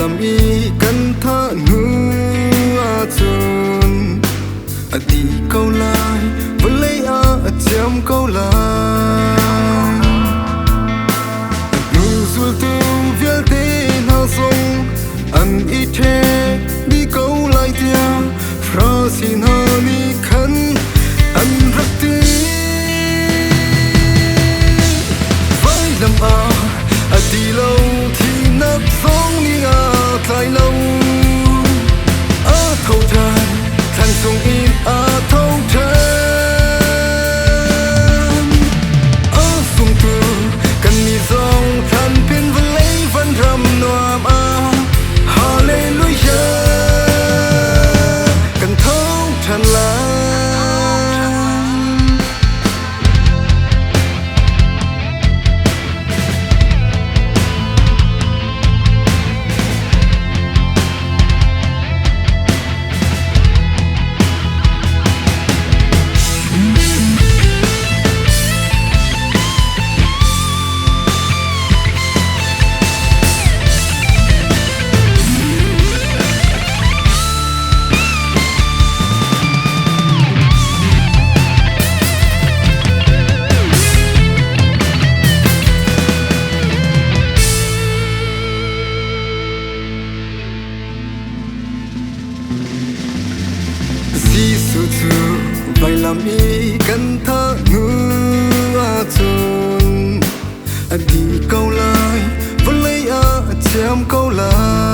làm y cần thơ ngư chun đi câu lại vẫn lấy chém câu lại ngư du tu viết tên hao sông ăn ít thế đi câu lại tia fra xin hani khăn ăn rất tươi với năm đi lâu thì nắp sóng đi lại lâu thâu tràn thành sông in thâu tràn sông từ cần mi dòng than pin vẫn lấy vẫn rầm noam hallelujah cần thâu tràn lại su chu vai làm y cần thơ ngư chun đi câu lại vẫn lấy chém câu lại